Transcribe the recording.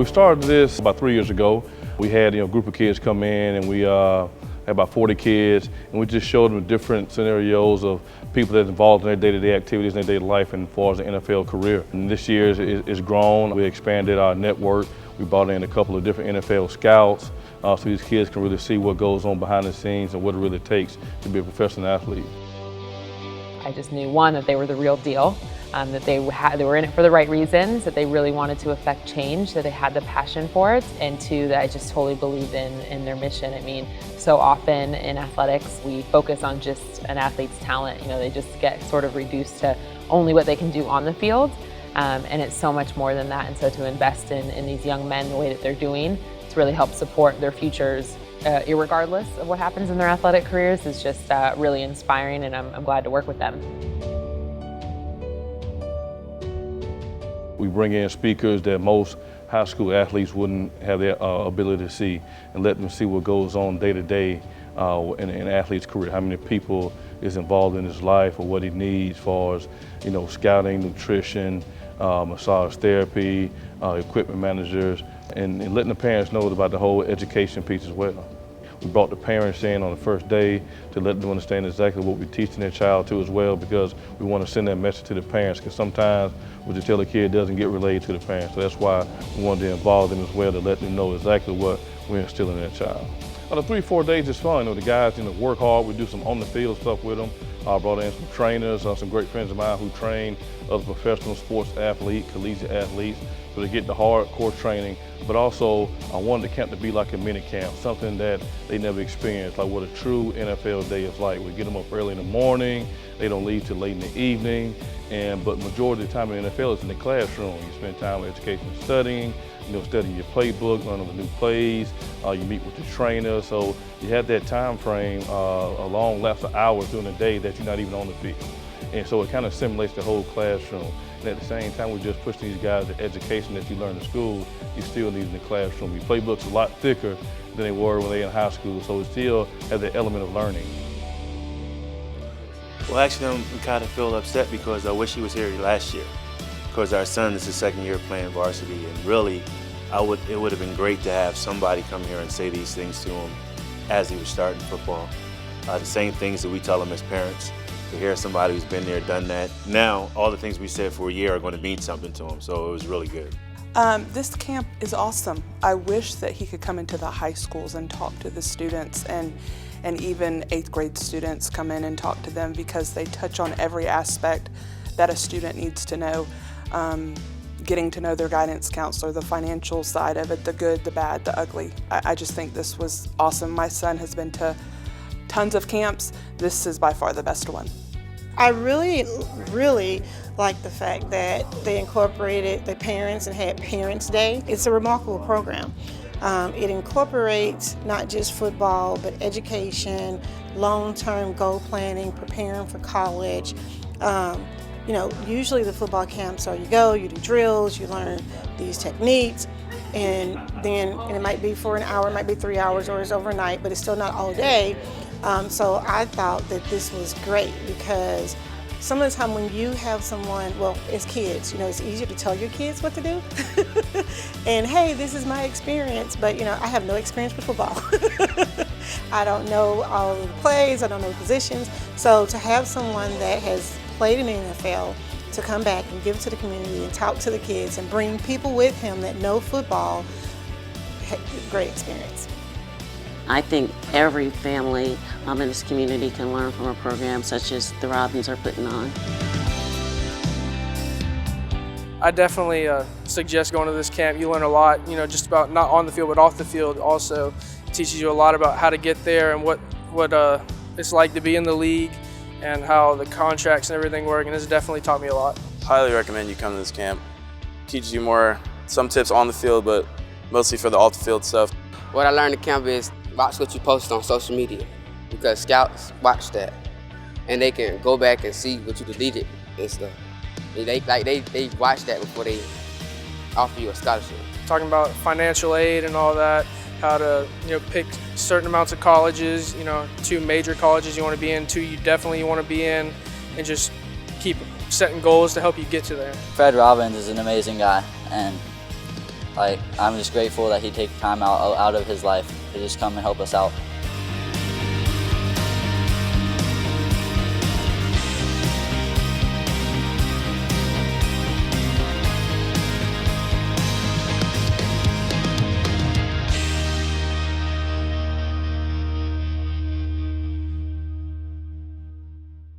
We started this about 3 years ago. We had a group of kids come in, and we had about 40 kids, and we just showed them different scenarios of people that are involved in their day-to-day activities in their daily life and as far as the NFL career. And this year it's grown. We expanded our network. We brought in a couple of different NFL scouts so these kids can really see what goes on behind the scenes and what it really takes to be a professional athlete. I just knew, one, that they were the real deal, that they were in it for the right reasons, that they really wanted to affect change, that they had the passion for it, and two, that I just totally believed in their mission. I mean, so often in athletics, we focus on just an athlete's talent. They just get sort of reduced to only what they can do on the field, and it's so much more than that. And so to invest in these young men the way that they're doing to really help support their futures, irregardless of what happens in their athletic careers, is just really inspiring, and I'm glad to work with them. We bring in speakers that most high school athletes wouldn't have the ability to see, and let them see what goes on day to day in an athlete's career, how many people is involved in his life or what he needs as far as scouting, nutrition, massage therapy, equipment managers, and letting the parents know about the whole education piece as well. We brought the parents in on the first day to let them understand exactly what we're teaching their child to as well, because we want to send that message to the parents, because sometimes what you tell a kid doesn't get relayed to the parents. So that's why we wanted to involve them as well, to let them know exactly what we're instilling in their child. The 3-4 days is fun. The guys work hard. We do some on the field stuff with them. I brought in some trainers, some great friends of mine who train other professional sports athletes, collegiate athletes, so they get the hardcore training. But also, I wanted the camp to be like a mini camp, something that they never experienced, like what a true NFL day is like. We get them up early in the morning, they don't leave till late in the evening, but majority of the time in the NFL is in the classroom. You spend time with education and studying, studying your playbook, learning the new plays, you meet with the trainer, so you have that time frame, a long lapse of hours during the day that you're not even on the field. And so it kind of simulates the whole classroom. And at the same time, we just push these guys the education that you learn in school, you still need in the classroom. Your playbook's a lot thicker than they were when they were in high school, so it still has that element of learning. Well, actually, we kind of feel upset because I wish he was here last year, because our son is his second year playing varsity, and really, it would have been great to have somebody come here and say these things to him as he was starting football. The same things that we tell him as parents. To hear somebody who's been there, done that. Now, all the things we said for a year are going to mean something to him, so it was really good. This camp is awesome. I wish that he could come into the high schools and talk to the students, and even 8th grade students come in and talk to them, because they touch on every aspect that a student needs to know. Getting to know their guidance counselor, the financial side of it, the good, the bad, the ugly. I just think this was awesome. My son has been to tons of camps. This is by far the best one. I really like the fact that they incorporated the parents and had Parents' Day. It's a remarkable program. It incorporates not just football, but education, long-term goal planning, preparing for college. Usually the football camps are you go, you do drills, you learn these techniques, and it might be for an hour, it might be 3 hours, or it's overnight, but it's still not all day. So I thought that this was great, because some of the time when you have someone, well, as kids, it's easier to tell your kids what to do. And hey, this is my experience, but I have no experience with football. I don't know all of the plays, I don't know the positions. So to have someone that has played in the NFL to come back and give it to the community and talk to the kids and bring people with him that know football, great experience. I think every family in this community can learn from a program such as the Robbins are putting on. I definitely suggest going to this camp. You learn a lot, just about not on the field, but off the field also. It teaches you a lot about how to get there and what it's like to be in the league and how the contracts and everything work, and this definitely taught me a lot. Highly recommend you come to this camp. It teaches you some tips on the field, but mostly for the off the field stuff. What I learned at camp is watch what you post on social media, because scouts watch that and they can go back and see what you deleted and stuff. They watch that before they offer you a scholarship. Talking about financial aid and all that, how to pick certain amounts of colleges, 2 major colleges you want to be in, 2 you definitely want to be in, and just keep setting goals to help you get to there. Fred Robbins is an amazing guy, and Like, I'm just grateful that he takes time out of his life to just come and help us out.